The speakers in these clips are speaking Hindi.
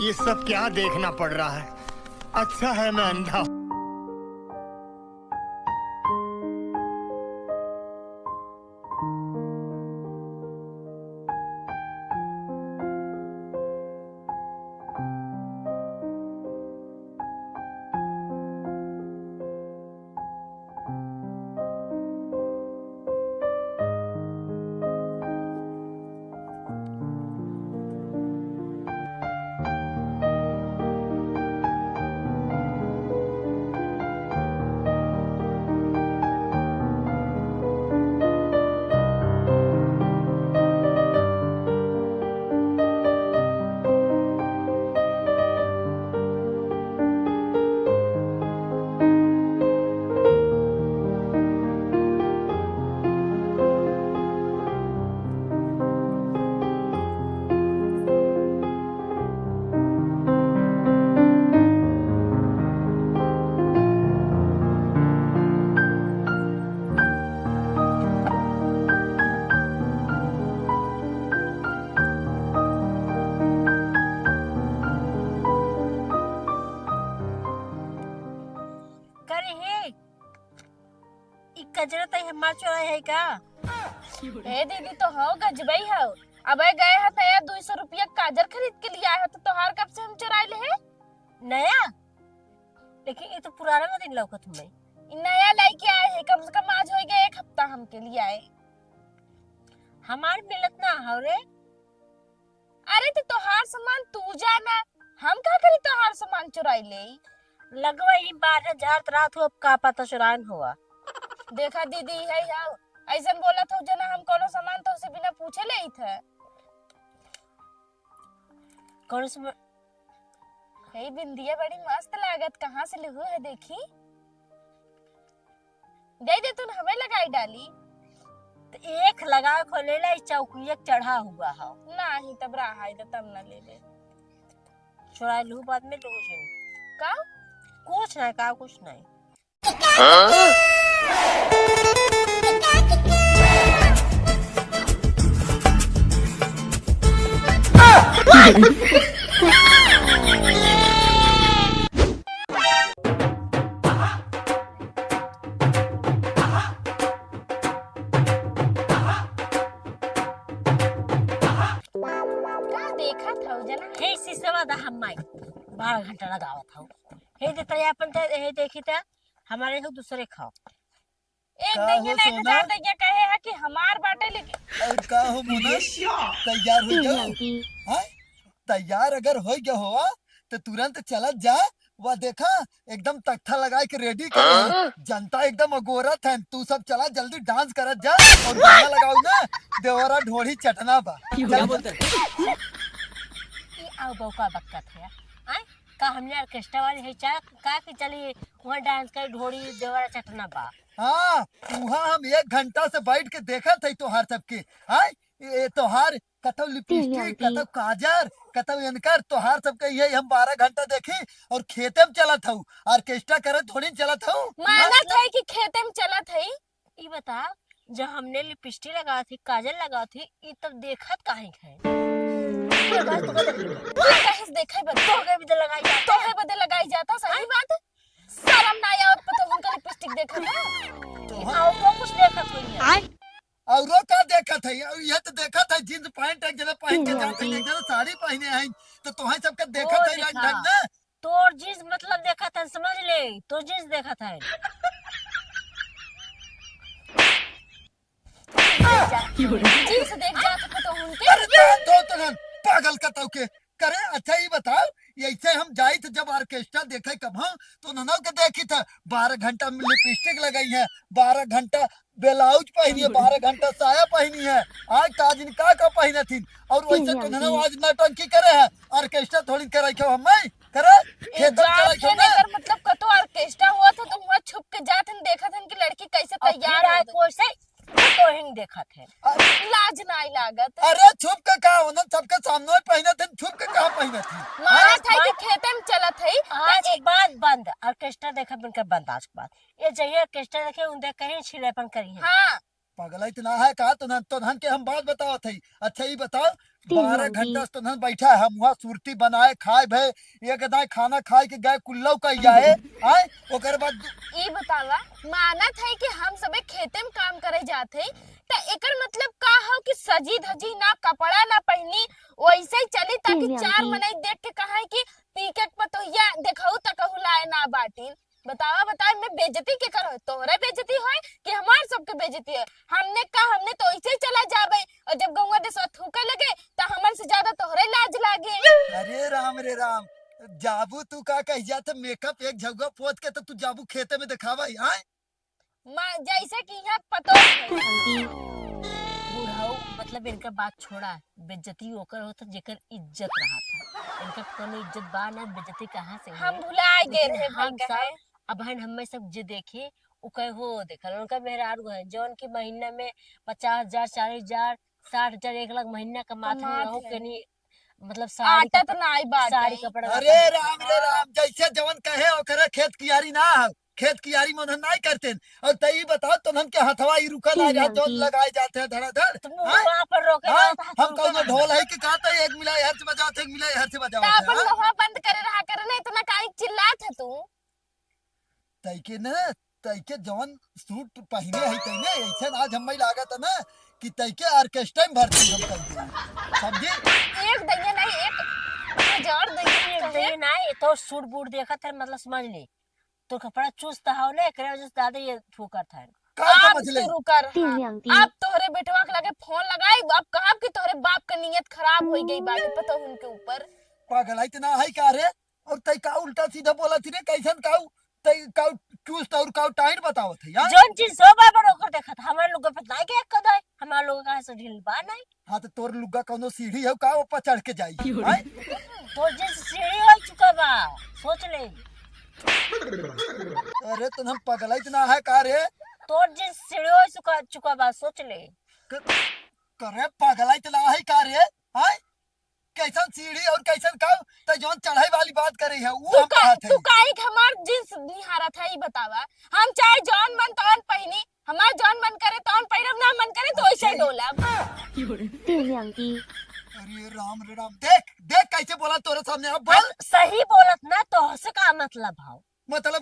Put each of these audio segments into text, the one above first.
ये सब क्या देखना पड़ रहा है? अच्छा है मैं अंधा हूँ। कचरा तो हमार चोरा है का? ए दीदी तो हो गजबई हो। अब गए है नया 200 रुपया काजर खरीद के लिए आया है तो तोहार कब से हम चुराए ले है? नया? लेकिन ये तो पुराना ना दिन लौकत हमें। नया लेके आए है, कम से कम आज हो गया 1 हफ्ता हमके लिए आए। हमार मिलत ना हो रे। अरे तो तोहार सामान तू जाना, हम का करी तोहार सामान चुराई ले? लगवा ही बाहर झाड़ रात हो, अब का पता चुरान हुआ। देखा दीदी है ऐसा बोला था जना हम कोनो सामान तो उसे बिना पूछे ले ही थे। कौन सा है? बिंदिया बड़ी मस्त लागत, कहाँ से लिहू है देखी? दे दे तू हमें लगाई डाली तो एक लगा खोले ला चौकी चढ़ा हुआ है ना ही तब रहा है तब ना ले ले चुरा लू बाद में लोग का कुछ नहीं का कुछ नहीं। देखा था जना हे शीशवा दा हम 12 घंटा लगावा था हे देता अपन हे देखी था हमारे हो दूसरे खाओ एक दैया नहीं हजार दैया कहे है कि हमार बाटे लेके और का हो मुना तैयार हो जाओ। हां तैयार अगर हो गया हो तो तुरंत चलत जा। वह देखा एकदम तख्ता लगा के रेडी कर, जनता एकदम अगोरत है। तू सब चला जल्दी डांस करत जा और गाना लगाओ ना, देवरा ढोड़ी चटना बा। क्या बोलते ये आओ बौका बक्का थे आय का हमने ऑर्केस्ट्रा वाली है चा का कि चली वहां डांस कर ढोड़ी देवरा चटना बा। हाँ वहाँ हम 1 घंटा से बैठ के देखा थे तोहार सबके। हाय ये तोहार कतव लिपस्टिक कतव काजर कतव इनकर तोहार सबके ये हम 12 घंटा देखे और खेते में चला था ऑर्केस्ट्रा करे थोड़ी चला था माना था कि खेते में चला था। ये बता जब हमने लिपस्टिक लगा थी काजल लगा थी ये तब देखत काहे है कहीं देखा बदो गए बदे लगाई जाता तो है बदे लगाई जाता सही बात शर्म ना आया तो उनका लिपस्टिक देखा था आओ को कुछ देखा थोड़ी औरो का देखा था ये तो देखा था जींस पैंट एक जगह पहन के जाते हैं एक जगह साड़ी पहने हैं तो तुम्हें सबका देखा था रंग ढंग ना तोर जींस मतलब देखा था समझ ले तो जींस देखा था जींस देख जाता तो उनके अरे तो पागल का तो के करे। अच्छा ये बताओ ऐसे हम जाए थे जब ऑर्केस्ट्रा देखे कब हाँ तो ननौ के देखी था 12 घंटा में लिपस्टिक लगाई है 12 घंटा ब्लाउज पहनी है 12 घंटा साया पहनी है आज काजिन का पहने थी और वैसे तो ननौ आज नौटंकी करे है ऑर्केस्ट्रा थोड़ी करे क्यों हम करे मतलब कतो ऑर्केस्ट्रा हुआ था तो वहां छुप के जात हम देखा था कि लड़की कैसे तैयार है कैसे तो हिंग देखा थे लाज नहीं लागत। अरे छुप के का होना सबके सामने पहने थे छुप के कहां पहने थी माना था कि खेते में चला थे आज एक बात बंद ऑर्केस्ट्रा देखा बनकर बंद आज के बाद ये जहिया ऑर्केस्ट्रा देखे उन देख कहीं छिड़ेपन करी है। हां पागल इतना है का तो धन के हम बात बताओ थे। अच्छा ये बताओ 12 घंटा से तो धन बैठा है, हम वहाँ सुरती बनाए खाए भे, एक दाई खाना खाए के गए कुल्लौ कही जाए आए ओकर बाद ई बतावा मानत है कि हम सबे खेते में काम करे जाते हैं तो एकर मतलब का हो कि सजी धजी ना कपड़ा ना पहनी वैसे ही चली ताकि चार मने देख के कहा कि पीके पतोहिया देखऊ तकहु लाए ना बाटी। बतावा बताए मैं बेइज्जती के करो तोहरे बेइज्जती होय कि हमार सबके बेइज्जती है। हमने तो ऐसे ही चला जाबे और जब गौवा देसवा थूके लगे तो हमन से ज्यादा तोहरे लाज लागे। अरे राम रे राम, जाबू तू का कह जात मेकअप एक झगवा पोत के तो तू जाबू खेते में दिखावा आए मां जैसे कि यहाँ पतो बुढ़ाऊ मतलब इनका बात छोड़ा, बेइज्जती ओकर होता जेकर इज्जत रहा था, इनका कोनो इज्जत बा ना, बेइज्जती कहाँ से हम हुई? भुला गए रहे भाई हम कहे सब अब हमें सब जे देखे उ कहे हो देखल उनका मेहरारू है जौन की महीना में 50,000 40,000 60,000 1 लाख महीना कमाते कमात रहो है। कनी मतलब साड़ी आटा तो नाई बात साड़ी कपड़ा अरे राम रे राम, जैसे जवन कहे ओकरे खेत कियारी ना हो, खेत कियारी मन नहीं करते। और तई बताओ तो हम के हथवा ही रुकल आ जा जो लगाए जाते हैं धड़ाधड़। तुम वहां पर रोके हाँ, रहो तो हम कौनो ढोल है कि कहते हैं एक मिला हर से बजाते एक मिला हर से तो बजाते अपन हैं। लोहा बंद करे रहा करे ना इतना काहे चिल्लात है तू। तई के न तई के जवन सूट पहने है तईने ऐसे आज हमें लागत है ना कि तई के ऑर्केस्ट्रा में भर्ती हम कर देंगे समझी। एक दैया नहीं एक हजार दैया ये ना ये तो सूट बूट देखा था मतलब समझ ले तो कपड़ा चुस्त हो ना एकरे वजह से ज्यादा ये ठोकर था। का आप समझ ले शुरू कर आप तोहरे बेटवा के लगे फोन लगाई अब कहा कि तोहरे बाप का नियत खराब हो गई बात पता उनके ऊपर। पागल इतना है का रे, और तई का उल्टा सीधा बोला थी रे कैसन काऊ तई काऊ चूस्त और काऊ टाइट बताओ थे यार। जोन चीज सो बार ओकर देखा था हमारे लोग पे ना के कदाई हमारे लोग का से ढील बा नहीं। हाँ तो तोर लुग्गा कौनो सीढ़ी है का ऊपर चढ़ के जाई हैं? तो जिस सीढ़ी हो चुका बा सोच ले अरे तुम हम पागल इतना है का रे, तो जिस सीढ़ी हो चुका बा सोच ले करे पागल इतना है का रे हैं? कैसन सीढ़ी और कैसन काऊ तो जोन चढ़ाई वाली बात करे है वो हम कहा थे। तू काहे के हमार जींस निहारा था ई बतावा हम चाहे जौन मन तौन पहनी हमार जौन मन करे तौन पहिरब ना मन करे तो ऐसे डोलब। अरे राम रे राम, देख देख कैसे बोला तोरे सामने अब बोल। सही बोलत ना तो से का मतलब भाव मतलब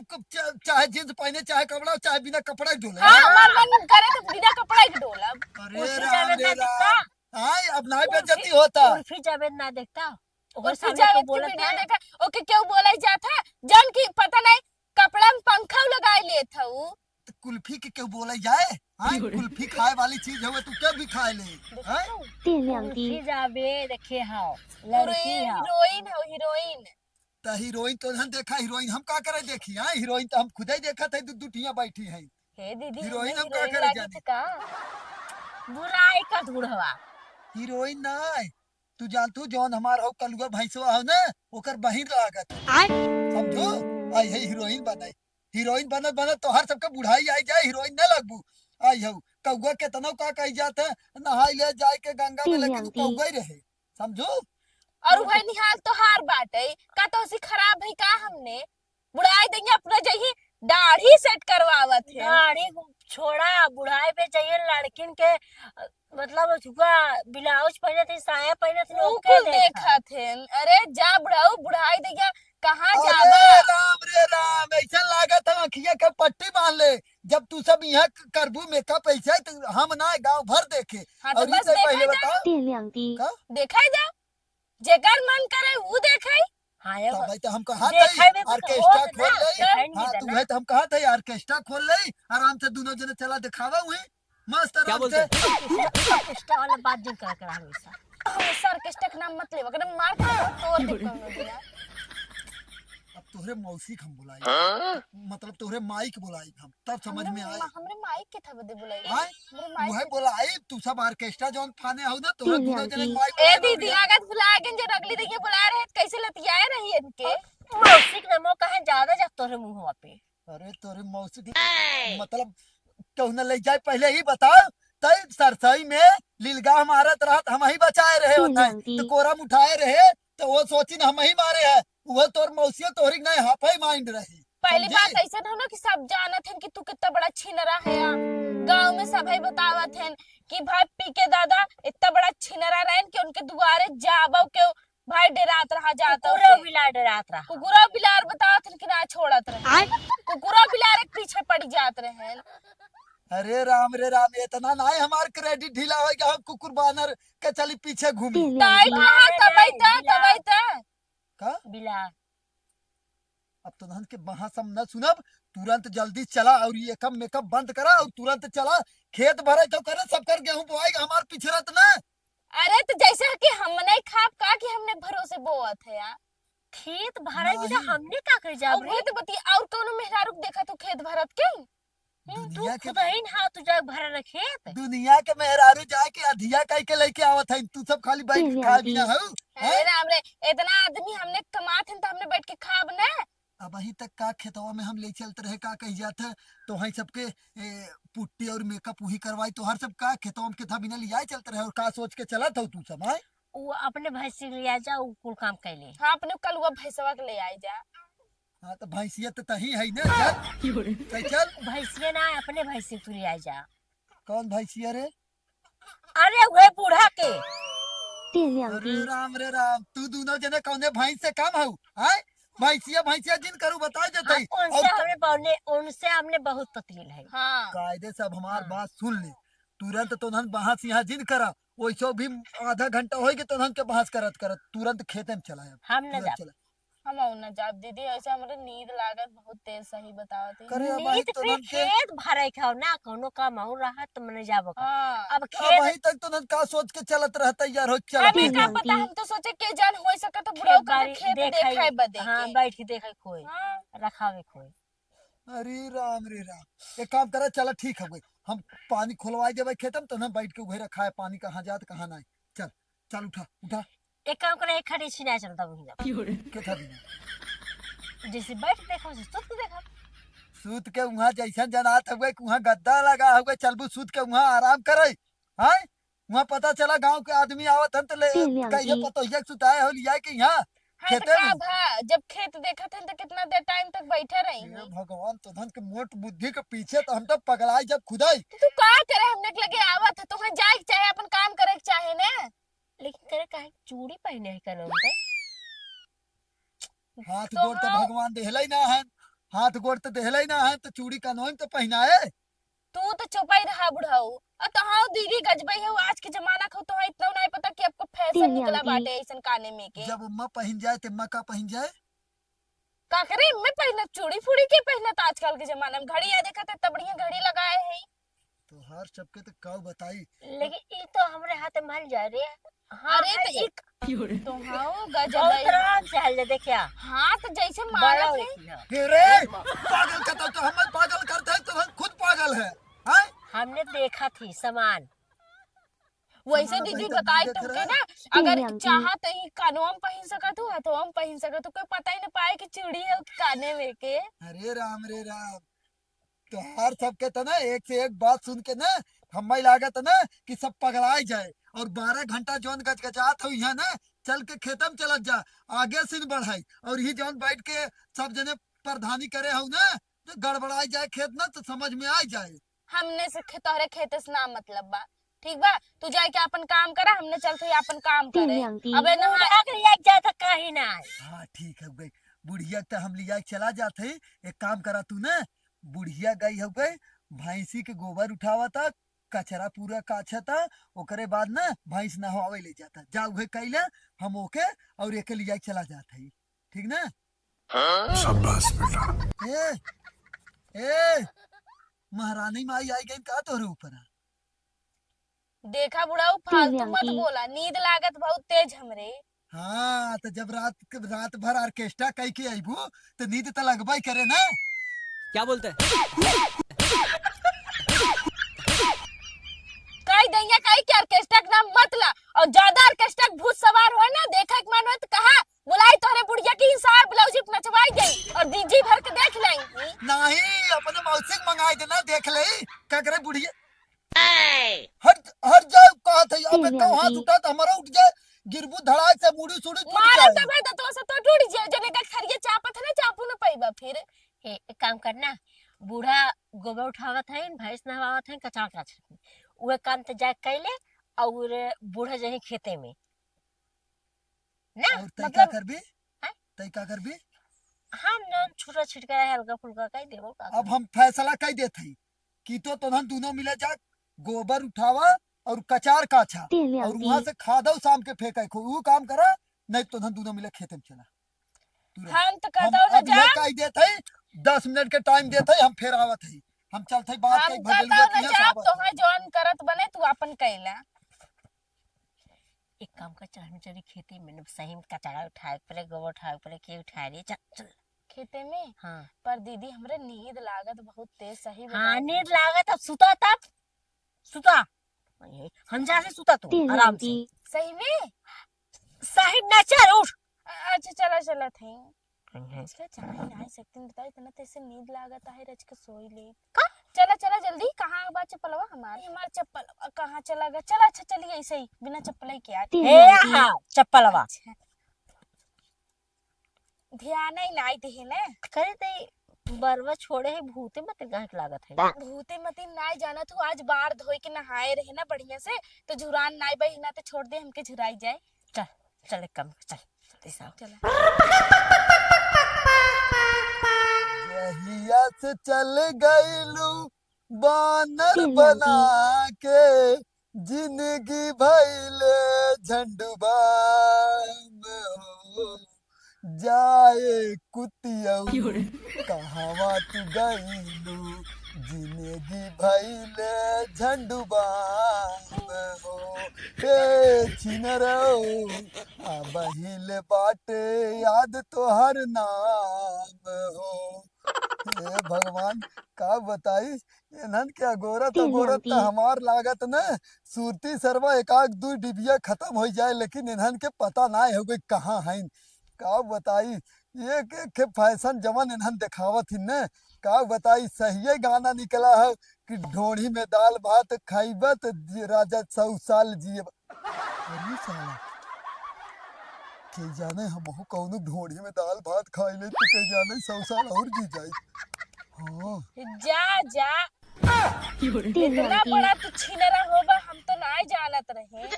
चाहे जींस पहने चाहे कपड़ा चाहे बिना कपड़ा ही डोले। हां हमार मन करे तो बिना कपड़ा के डोलब। अरे उल्फी राम जावेद रे ना दिखता राम, हाय अब ना बेइज्जती होता। उल्फी जावेद ना देखता ओकर और सामने जावेद तो की बोलत वीडियो है देखा ओके क्यों बोला जाता जौन की पता नहीं कपड़ा में पंखा लगाए ले था ऊ तो कुल्फी के क्यों बोले जाए हाय, कुल्फी खाए वाली चीज है तू क्या भी खाए ले हैं? उल्फी जावेद देखे हां लड़की हां हीरोइन है हीरोइन। तो हीरोइन तो हम देखा, हीरोइन हम का करे देखी है, हीरोइन तो हम खुद ही देखा थे दुटिया बैठी है। हे दीदी हीरोइन हम का हीरोइन करे लागी जाने। थी का बुराई का धुड़वा हीरोइन ना तू जानतू जौन हमार हो कलुआ भैंसवा हो ना ओकर बहिन लागत समझो आई है हीरोइन बनाई। हीरोइन बनत बनत तो हर सबके बुढ़ाई आई जाए हीरोइन न लगबू आई हो कौआ के तनो का कही जात है नहाई ले जाए के गंगा में लेकिन कौआ ही रहे समझो। और वह निहाल तो हार बाटे का तो उसी खराब है का हमने बुढ़ाई देंगे अपना जही दाढ़ी सेट करवावत है। दाढ़ी छोड़ा बुढ़ाई पे चाहिए लड़किन के मतलब छुपा ब्लाउज पहने थे साया पहने थे लोग के बिल्कुल देखा थे। अरे जा बुढ़ाऊ बुढ़ाई देंगे कहाँ अरे जाबा। राम रे राम, ऐसा लागत है आँखिया के पट्टी बांध ले जब तू सब यहाँ करबू मेकअप ऐसे तो हम ना गांव भर देखे। हाँ तो और बस इससे पहले देखा जा बताओ का देखा जा जेकर मन करे वो देखे। हाँ ये तो भाई तो हम कहा देखा में थे कुछ ऑर्केस्ट्रा होत ना, खोल ले। दिखाई नहीं हाँ देता तू ना। है तो हम कहा थे ऑर्केस्ट्रा खोल ले आराम से दोनों जने चला दिखावा हुए मस्त आराम से। एक्स्ट्रा वाला बात जिन कर कर हमेशा सर के स्टेक नाम मत ले वगैरह मार के तोड़ दे कोनो दिना। अब तोहरे मौसी हम बुलाई मतलब तोहरे माइक बुलाई हम तब समझ में आए। हमरे माइक के था बदे बुलाई हाँ? हमरे वह माइक बुलाई तू सब ऑर्केस्ट्रा जौन फाने हो ना तोहरे दोनों जने माइक ए बुलाई दीदी लागत बुला के जो अगली देखिए बुला रहे कैसे लतियाए रही इनके। मौसी के नमो कहे ज्यादा जब तोरे मुंह पे अरे तोरे मौसी की मतलब क्यों न ले जाए पहले ही बताओ तई सरसई में लीलगाह मारत रहत हम ही बचाए रहे होता तो कोरम उठाए रहे तो वो सोची न हम ही मारे है वो तोर मौसिया तोहरी नहीं हाफ ही माइंड रही पहली समझी? बात ऐसा था ना कि सब जानत हैं कि तू कितना बड़ा छिनरा है। गांव में सब है बतावत हैं कि भाई पी के दादा इतना बड़ा छिनरा रहन कि उनके दुआरे जाबो के भाई डरात रहा जाता कुकुरो बिला डरात रहा। कुकुरा बिलार बतावत हैं कि ना छोड़त रहे, कुकुरा बिलार के पीछे पड़ जात रहे। अरे राम रे राम, इतना ना हमार क्रेडिट ढीला हो गया, हम कुकुर बानर के चली पीछे घूमी टाइट रहा तबई का। बिला अब तो धन के वहां सब न सुनब, तुरंत जल्दी चला और ये कम मेकअप बंद करा और तुरंत चला। खेत भरे तो करे, सब कर गेहूं बोआएगा, हमार पीछे रहत ना। अरे तो जैसे कि हमने खाप का कि हमने भरोसे बोअत है यार। खेत भरे भी तो नहीं। हमने का कर जाब और रे। वो तो बती और कोनो मेहरारू देखा तो खेत भरत के तू दुनिया के खुद ही ना तू जा भरे ना खेत। दुनिया के मेहरारू जाके अधिया कह के लेके आवत है, तू सब खाली बैठ के खा भी ना हो। अरे राम रे, इतना आदमी हमने कमात हैं तो हमने बैठ के खाब ना। अब वहीं तक का खेतवा में हम ले चलते रहे, का कही जात है तो वहीं सबके पुट्टी और मेकअप वही करवाई, तो हर सब का खेतवा में था बिना लिया चलते रहे, और का सोच के चला था तू सब है। वो अपने भैंसी लिया जा उ कुल काम कैले। हाँ अपने कल वो भैंसवा के ले आई जा। हाँ तो भैंसिया तो तही है ना। चल चल। भैंसिया ना अपने भैंसी तू लिया जा। कौन भैंसिया रे? अरे वह बूढ़ा के। अरे राम रे राम, तू दोनों जने कौने भैंस से कम हऊ है? भैंसिया भैंसिया जिन करू बता देते। उनसे हमने बहुत पतील है। हाँ कायदे से अब हमार बात सुन ले, तुरंत तो नन बहास यहाँ जिन करा, वैसो भी आधा घंटा होगी तो नन के बहास करत करत तुरंत खेते में चला। हम न जा। हम और न जाब दीदी, ऐसे हमारे नींद लागत बहुत तेज, सही बतावत है। करे अब नीत वही तो फिर नन के खेत भरे खाओ ना कोनो काम हो रहा तो मैंने जाबो का। हाँ अब अब खेत वही तक तो नन का सोच के चलत रहता यार, हो चल हमें क्या पता, हम तो सोचे के जान हो सके तो बुढ़ाऊ खेत का बाड़ी खेत देखाई बदे हाँ के। बैठ के देखे कोई हाँ रखावे कोई। अरे राम रे राम, एक काम करा, चला ठीक है भाई, हम पानी खुलवाई देवे खेतम तो ना बैठ के उहे रखा है, पानी कहाँ जात कहाँ नहीं। चल चल उठा उठा एक काम करे एक खड़ी छिना चलता वहीं जा। के था बिना जैसे बैठ देखो से सुत के देखो। सूत के वहाँ जैसन जनात हुए वहाँ गद्दा लगा हुए, चलबू सूत के वहाँ आराम करे है। वहाँ पता चला गांव के आदमी आवत हन तो ले कहिए पतोहिया के सुताए हो लिया कि यहाँ हाँ तो खेते का में। भा जब खेत देखा थे तो कितना देर टाइम तक बैठे रही हे भगवान, तो धन के मोट बुद्धि के पीछे तो हम तो पगलाई जब खुदाई। तू का करे, हमने के लगे आवत है तो वहाँ जाए के चाहे, अपन काम करे के चाहे ना। लेकिन करे काहे चूड़ी पहने है कनो उनके। हाथ तो गोड़ तो हाँ। भगवान देहला ही ना है, हाथ गोड़ तो देहला ही ना है, तो चूड़ी का नोम तो पहनाए। तू तो चुपाई रहा बुढ़ाऊ। और तो हाँ दीदी गजबई है, आज के जमाना को तो इतना नहीं पता कि आपको फैशन निकला बाटे ऐसन काने में के। जब उम्मा पहन जाए तो अम्मा का पहन जाए। का करे मैं पहले चूड़ी फूड़ी के पहले तो आजकल के जमाने में घड़ी आ देखा था तब बढ़िया घड़ी लगाए है। तो हर सबके तो काऊ बताई। लेकिन ये तो हमरे हाथ में माल जा रे। हाँ अरे तो एक तो हाँ बहुत गजब आराम से हल जा देखिया। हाँ तो जैसे बड़ा मारा थे देखिया। के रे पागल कहता तो हमें पागल करता है, तो हम खुद पागल है हैं? हमने देखा थी सामान। वैसे हमारा दीदी भाई तो बताई देख तुमके रहा ना, अगर चाहा तो ही कानों में पहन सकत हो, हाथों में पहन सकत हो, कोई पता ही ना पाए कि चूड़ी है काने में के। अरे राम रे राम, तो हर सबके तो ना एक से एक बात सुन के ना हमें लागत ना कि सब पगलाई जाए, और 12 घंटा जौन गजगजात हो यहाँ ना चल के खेतम चलत जा, आगे सिन बढ़ाई, और ही जौन बैठ के सब जने प्रधानी करे हो ना तो गड़बड़ाई जाए खेत ना, तो समझ में आ जाए। हमने से तोहरे खेते से ना मतलब बा, ठीक बा, तू जाए के अपन काम करा, हमने चलते अपन काम करे। अबे ना बूढ़ा के लिया जाता काहे ना। हाँ ठीक है गई, बुढ़िया तो हम लिया के चला जाते, एक काम करा तू ना, बुढ़िया गई हो गई, भैंसी के गोबर उठावा था, कचरा पूरा काछा था, ओकरे बाद ना भैंस नहवावे ले जाता, जा उहे कैले हम ओके और एक लिया के चला जाते ही, ठीक ना। शाबाश बेटा। ए महारानी माई आई गई का तोहरे ऊपर। देखा बुढ़ाऊ फालतू मत बोला, नींद लागत बहुत तेज हमरे। हाँ तो जब रात भर ऑर्केस्ट्रा कह के आईबू तो नींद तो लगबा ही करे ना। क्या बोलते हैं? कई दैया कई के ऑर्केस्ट्रा का नाम मत ला, और ज्यादा ऑर्केस्ट्रा भूत सवार हो ना देखा के मन तो कहा बुलाई तोहरे बुढ़िया की हिसाब ब्लाउज नचवाई गई और डीजे भर के देख लेंगी। नहीं अपने मौसी के मंगाई देना, देख ले क्या करे बुढ़िया। हट जाओ कहा था, अबे कहो हाथ उठा तो हमारा उठ जाए, गिरबू धड़ाक से मुड़ी सुड़ी टूट मारा जाए। तबे तो से तो टूट जाए, जने का खरिए चापत है ना चापू न पैबा फिर। हे काम करना, बूढ़ा गोबर उठावत है, भैंस नहवावत है, कचरा काच उहे काम तो जा कैले और बूढ़ा जही खेते में ना। और तय का मतलब करबी? हैं? तय का करबी? हम न छोटा छिटका है, हल्का फुल्का कह देबो का। अब हम फैसला कह देत हई कि तो तोहन दोनों मिले जा, गोबर उठावा और कचार काछा और वहां से खादो शाम के फेंका खो, वो काम करा, नहीं तो दोनों मिले खेते में चला। तू रह। हम तो हम कहता हूँ अब ना ये जा, कह देत हई 10 मिनट के टाइम देत हई, हम फिर आवत हई, हम चलत हई बात हम कई कहता भगेलुआ हूँ ना किया जा, सावत तो है जौन करत बने तू अपन कैला। एक काम कर, चल चली खेते में न, सही में कचरा उठाए पड़े, गोबर उठाए पड़े, के उठाए रही, चल चल। खेते में हाँ पर दीदी हमरे नींद लागत बहुत तेज, सही हाँ, बताओ। नींद लागत, अब सुता, तब सुता हंजा से सुता तू आराम से। सही में? साहिब ना चल उठ। अच्छा चला चला थे इसका चाहे ना सकती बताई इतना तैसे नींद लागत है, रच के सोई ले। चला चला जल्दी, कहाँ बा चप्पलवा हमार चप्पल कहाँ चला गया? चला अच्छा चलिए ऐसे ही बिना चप्पल के आ। हे हाँ चप्पलवा अच्छा। ध्यान ही नहीं दे ना, करे ते बरवा छोड़े है, भूते मत गांठ लागत है। भूते मती नाई जाना तू, आज बार धोई के नहाए रहे ना बढ़िया से, तो झुरान नाई बही ना तो छोड़ दे हमके झुराई जाए। चल चल, एक काम चल ऐसा चला यहिया से चल गईलू बानर बना के, जिंदगी भइले झंडुबाम हो जाए कुतियऊ, कहवा तू गईलू, जिंदगी भइले झंडुबाम हो ए छिनरो, बहिले बाटे याद तोहर नाम हो। हे भगवान का बताई, इन्हन के अगोरत हमार लागत न सूरती सरवा एकाक दू डिबिया खत्म हो जाए, लेकिन इन्हन के पता ना हो गई कहाँ है। का बताई ये के फैशन जवन इन्हन दिखावत ही न, का बताई सही गाना निकला है कि ढोढ़ी में दाल भात खाइबत राजा 100 साल जिए। अरे साला के जाने हम कौनो ढोढ़ी में दाल भात खाई ले तो के जाने 100 साल और जी जाए। हाँ जा जा, इतना बड़ा तू छिनरा होगा हम तो नहीं जानत रहे।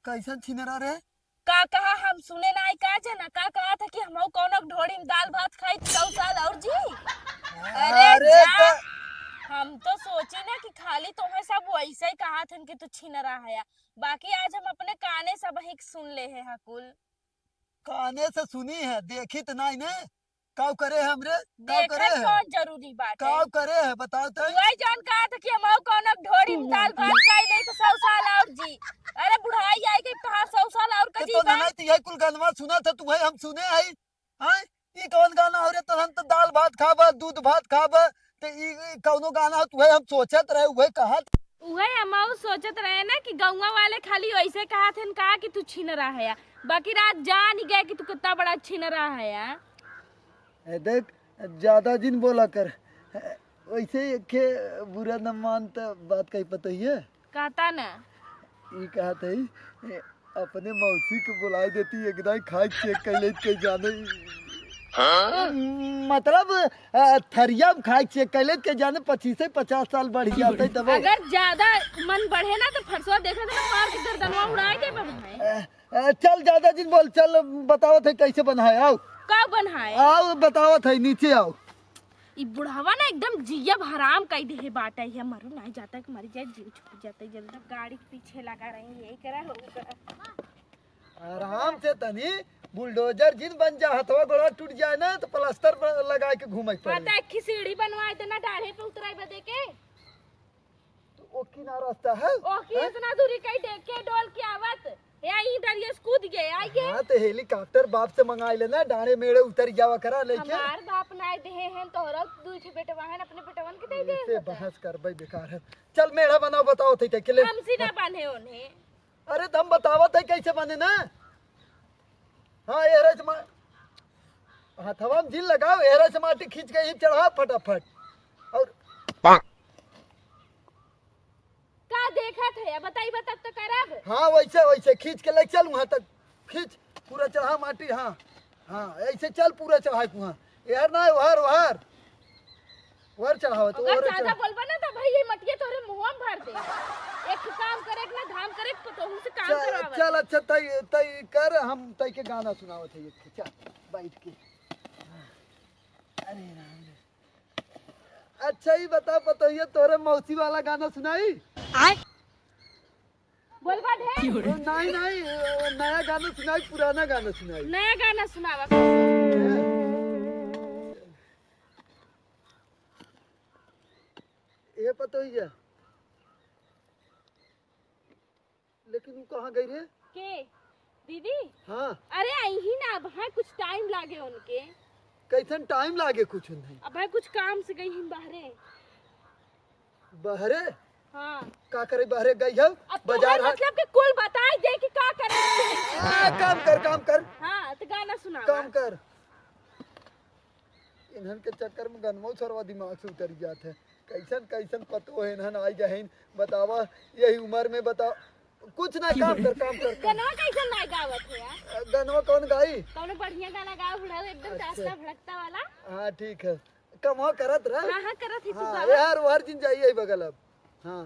कैसन छिनरा रे? का कहा हम सुने ना का जना, का कहा था कि हम कौन ढोड़ी में दाल भात खाई 100 साल और जी। अरे जा, हम तो सोचे ना कि खाली तुम्हें सब वैसे ही कहा था कि तू छिनरा है, बाकी आज हम अपने काने सब ही सुन ले है हकुल। काने से सुनी है, देखी तो नहीं ने। काव करे हमरे, काव देखत करे है, कौन जरूरी बात है? काव करे है बताओ तो। वही जान कहा था कि हम कौन ढोड़ी में दाल भात खाई नहीं तो 100 साल और जी। अरे बुढ़ाई आई गई तो 100 साल और का तो जी बा। नहीं तो यही कुल गाना सुना था तू, हम सुने है। हां ई कौन गाना हो रे? तो हम तो दाल भात खाबा, दूध भात खाबा, तो ई कौनो गाना हो तू हम सोचत रहे, वही कहा। वही हम सोचत रहे ना कि गौवा वाले खाली वैसे कहा थे, कहा कि तू छिनरा है, बाकी रात जान ही गए कि तू कितना बड़ा छिनरा है। देख ज्यादा जिन बोला कर, वैसे के बुरा न मानता बात कहीं पता ही है। कहता ना ये कहा था अपने मौसी को बुलाई देती, एक दाई खाई चेक कर ले के जाने। मतलब थरिया में खाई चेक कर ले के जाने 25 साल बढ़ जाते तब। अगर ज्यादा मन बढ़े ना तो फरसवा देखे तो मार के गर्दनवा उड़ाए दे भाई। चल ज्यादा जिन बोल, चल बताओ थे कैसे बनाए, आओ का बनाए आओ बताओ थे, नीचे आओ। ई बुढ़ावा ना एकदम जियब हराम कई दे है बाटा है, मरू नहीं जाता कि मर जाए, जीव छूट जाता है जल्दी। गाड़ी के पीछे लगा रही यही करा हो करा। आराम से तनी, बुलडोजर जिन बन जा, हथवा गोड़ा टूट जाए ना तो प्लास्टर लगा के घूमे पड़े। पता है कि सीढ़ी बनवाए थे ना डाढ़े पे उतराई बदे के, तो ओ की ना रास्ता है ओ की इतना दूरी कई देख के डोल के आवत यही डरिया कूद गए आई के। हाँ तो हेलीकॉप्टर बाप से मंगा लेना, डाणे मेड़े उतर जावा करा लेके। हमार बाप ना दे हैं तोहरा दूठी बेटवा है अपने बेटवन के दे दे। से बहस कर भाई बेकार है। चल मेढ़ा बनाओ, बताओ थे के ले। हमसी ना बांधे उन्हें। अरे दम बतावा थे कैसे बने ना। हाँ एरे से हथवा में जिन लगाओ, एरे से माटी खींच के ही चढ़ाओ फटाफट। और का देखा थे बताई बता तो करब। हाँ वैसे वैसे खींच के ले चल, वहाँ तक खींच पूरा चढ़ा माटी। हाँ हाँ ऐसे चल पूरा चढ़ा वहाँ, यार ना उहार उहार और चढ़ावत अगर और ज्यादा बोलबा ना तो भाई ये मटिया तोरे मुंह में भर दे। एक काम करे ना धाम करे तो से काम करवावे। चल अच्छा तई तई कर, हम तई के गाना सुनावत है एक चल बैठ के। अरे राम रे। अच्छा ही बता पतोहिया तोरे मौसी वाला गाना सुनाई? बोलबा ढे नहीं नहीं नया गाना सुनाई पुराना गाना सुनाई? नया गाना सुनावा। ये पतोहिया लेकिन वो कहाँ गई रे? के दीदी? हाँ अरे आई ही ना, अब है कुछ टाइम लागे उनके। कैसन टाइम लागे कुछ नहीं? अब है कुछ काम से गई हम बाहरे। बहरे? हाँ का करे बहरे गई है? अब बाजार हाट मतलब के कुल बताए दे कि का करे। काम कर काम कर हाँ तो गाना सुना। काम कर। इन्हन के चक्कर में गनमो सरवा दिमाग से उतर जात है। कैसन कैसन पतो है इन्हन आई जहीन बतावा यही उम्र में बता कुछ ना काम कर काम कर। गनवा कैसा ना गावत है यार? गनवा कौन गाई? कौन बढ़िया गाना गाओ बुढ़ाओ एकदम रास्ता भड़कता वाला। हाँ ठीक है कमा करत रह। हाँ हाँ करत ही तू हाँ गावा। यार हर दिन जाइए बगल अब। हाँ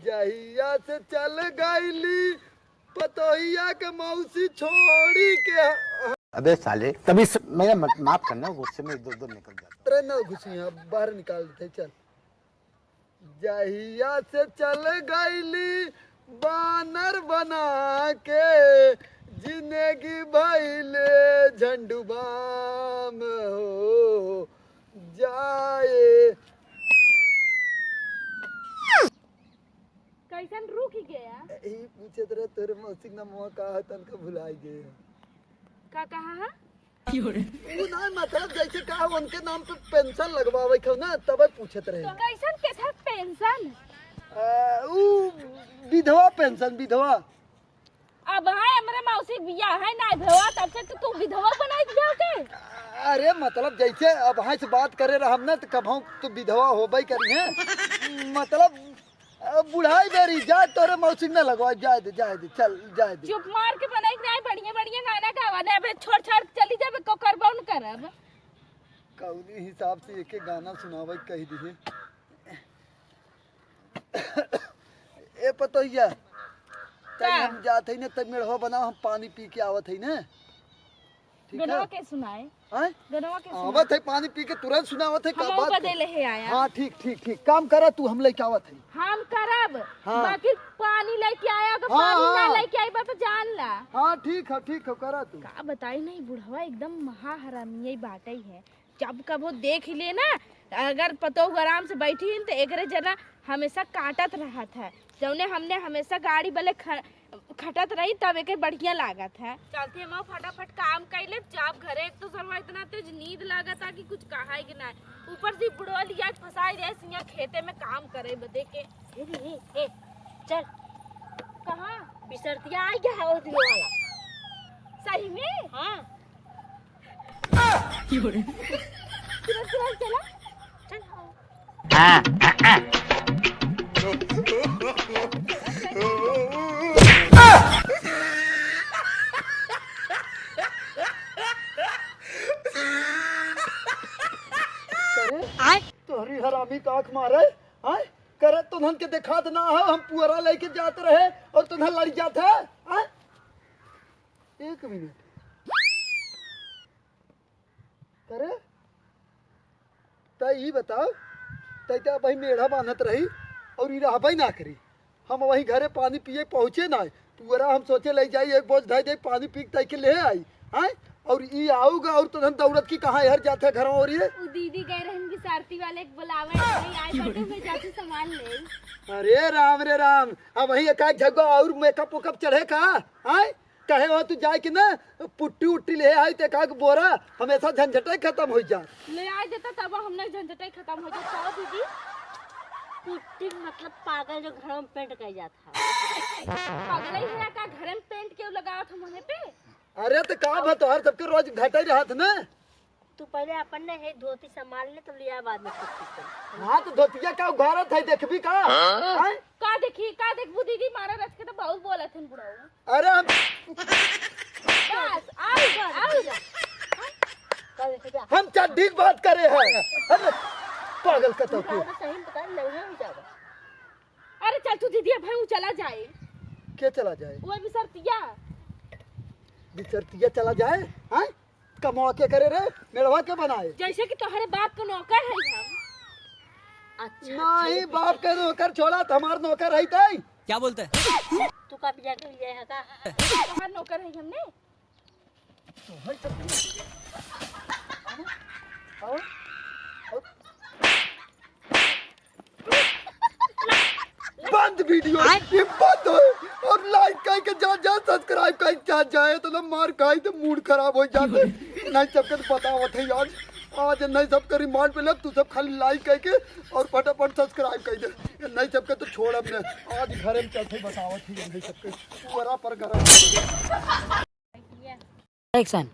जहिया से चल गईली पतोहिया के मौसी छोड़ी के। अबे साले तभी मेरा माफ करना, गुस्से में इधर उधर निकल जाता। अरे न घुसिया बाहर निकाल देते चल। जहिया से चल गईली बानर बना के जिंदगी भइले झंडुबाम हो जाए। कैसन रुक ही गया? यही पूछे रहे तोरे मौसी ना मुँह का तन का भुलाई गए। का कहा है? वो ना मतलब जैसे कहा उनके नाम पे पेंशन लगवावे खो ना तब पूछत रहे। तो कैसन के था पेंशन? ऊ विधवा पेंशन विधवा। अब है हमरे मौसी बिया है ना भेवा तब से तो तू विधवा बनाई दिया के। अरे मतलब जैसे अब हाँ से बात करे रहा हम ना तो कब तो विधवा होबे करी है। मतलब बुढ़ाई बेरी जा तोरे मौसी न लगवा जाए दे चल जाए दे। चुप मार के बनाई नहीं बढ़िया बढ़िया गाना गावा दे। अबे छोड़ छाड़ चली जाबे को करबो न करब। कौनी हिसाब से एक गाना सुनावे कही दिए। ए पतोहिया तब हम जाते ही ना तब मेढ़वा बनाओ हम पानी पी के आवत है ना। ठीक है गनवा के सुनाए? हैं? गनवा के सुनाए? आवत है पानी पी के तुरंत सुनावत है का हम बात कर। बदले है आया। हाँ ठीक ठीक ठीक काम करा तू हम लेके आवत है। हम करब हाँ। बाकी पानी लेके आया तो हाँ, पानी ना हाँ। लेके आई बा तो जान ला। हाँ ठीक है करा तू। का बताई नहीं बुढ़वा एकदम महा हरामी बाटे ही है। जब कबो देख ले ना अगर पतो आराम से बैठी तो एकरे जरा हमेशा काटत रहा था। जौने हमने हमेशा गाड़ी बले खटत रही तब एक बढ़िया लागत है। चलते हम फटाफट काम कैले जब घरे। एक तो सरवा इतना तेज नींद लागत कि कुछ कहा कि ना। ऊपर से बुढ़वा लिया फंसाई रहे सिया खेते में काम करे बदे के। ए, चल कहाँ? बिसरतिया आ गया है वो वाला। सही में? हाँ तुरंत चला चल तोहरी हरामी का आँख मारे आय करे तुन्हन के देखा ना हो हम पुअरा लेके जाते रहे और तुन्हन लड़ जाते आय। एक मिनट करे तय ही बताओ तय तो वही मेढ़ा बांधत रही और ये रहबई ना करी। हम वही घरे पानी पिए पहुँचे ना पुअरा हम सोचे ले जाई एक बोझ धई दे पानी पी तय के ले आई आय और ई आऊगा और तुरंत दौड़त की कहाँ हर जाते घर और ये वो दीदी गए रहन की सारथी वाले के बुलावे नहीं आई बैठे मैं जाके सामान ले। अरे राम अब वही एक जगह और मेकअप वेकअप चढ़े का आय कहे हो तू जाए कि ना पुट्टी उट्टी ले आई ते का बोरा हमेशा झंझटे खत्म हो जा। ले आ देता तब हमने झंझटे खत्म हो जाता दीदी। पुट्टी मतलब पागल जो घर में पेंट कर जाता पागल ही है का घर में पेंट क्यों लगावत हम होने पे? अरे तो का बतौर सबके रोज घटे रहत ना। तू पहले अपन ने है धोती संभाल ले तो लिया बाद में पुट्टी कर। हाँ तो धोतिया का उघारत है देखबी का आय? का देखबू दीदी मारा रथ के तो बहुत बोलत हन बुढ़ाऊ। अरे हम बस आओ जा कर दे जा। हम चड्डी की बात करे हैं। अरे पागल का तौके सही बता लौड़ा हो जाएगा। अरे चल तू दीदी भाई वो चला जाए के चला जाए वो भी सरतिया बिचरतिया चला जाए हैं कमा के करे रे मेड़वा के बनाए जैसे कि तुम्हारे बाप का नौकर है हम। अच्छा नहीं बाप के नौकर छोड़ा तो हमार नौकर रहते क्या बोलते हैं? तू का बिया के लिए है का? तुम्हारा नौकर है हमने। बंद वीडियो ये बंद हो और लाइक करके जा जा सब्सक्राइब कर जा जाए तो ना मार खाई तो मूड खराब हो जाते नहीं सबके तो बतावत है आज आज नहीं सबके रिमांड पे लग तू सब खाली लाइक करके और फटाफट सब्सक्राइब कर दे ये नहीं सबके तो छोड़ हमने आज घरे में चलते बतावत ही नहीं सबके पूरा पर गरम एक्शन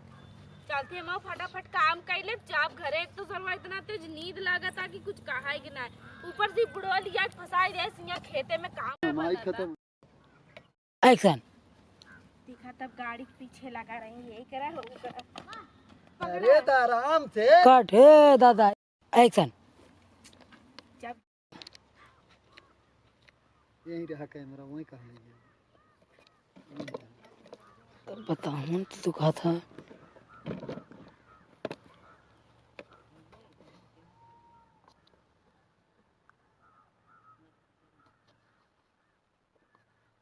चलते हम फटाफट काम कर ले जाब घरे। एक तो सरवा इतना तेज नींद लागता कि कुछ कहा ही ना। ऊपर से बुढ़वा लिया फंसाई रहे सिया खेते में काम माई खत्म एक्शन दिखा तब गाड़ी के पीछे लगा रही है करा हो करा। अरे तो आराम से कट है दादा एक्शन जब यही रहा कैमरा वही कहा बताऊं तो कहा था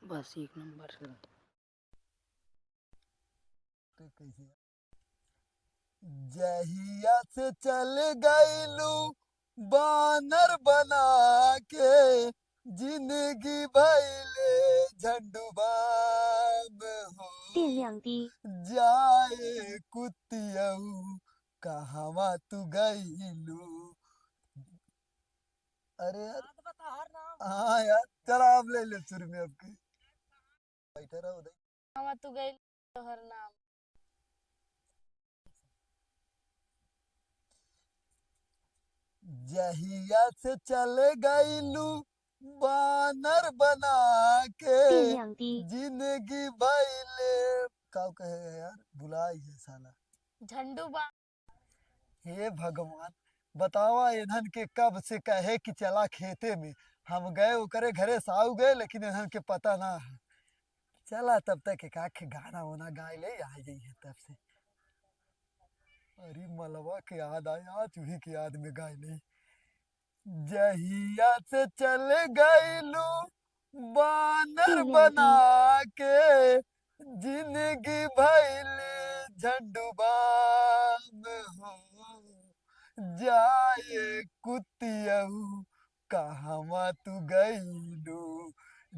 बस एक नंबर जहिया से चल गईलू बानर बना के जिंदगी भैले झंडुबाम हो 电量低， जाए कुतियऊ कहवा तू गईलू अरे यार हाँ यार चला आप ले ले सुर में आपके बैठे रहो उधर हम तू गई तोहर नाम जहिया से चले गईलू बानर बना के 电量低， जिंदगी भैले का कहे यार बुलाई है साला झंडू बा। हे भगवान बतावा इन्हन के कब से कहे कि चला खेते में हम गए ओकरे घरे साउ गए लेकिन इन्हन के पता ना है चला तब तक एक आखे गाना वाना गाय ले आ गई है तब से अरे मलवा के याद आया चूही की याद में गाय नहीं जहिया से चल गईलू बानर बना के जिंदगी भैले झंडुबाम हो जाए कुतियऊ कहवा तू गईलू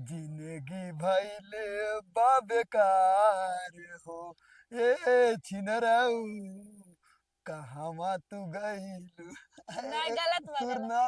जिंदगी भैले बेकार हो ए छिनरऊ कहवा तू गईलू नहीं, गलत बा, तोर गलत। नाम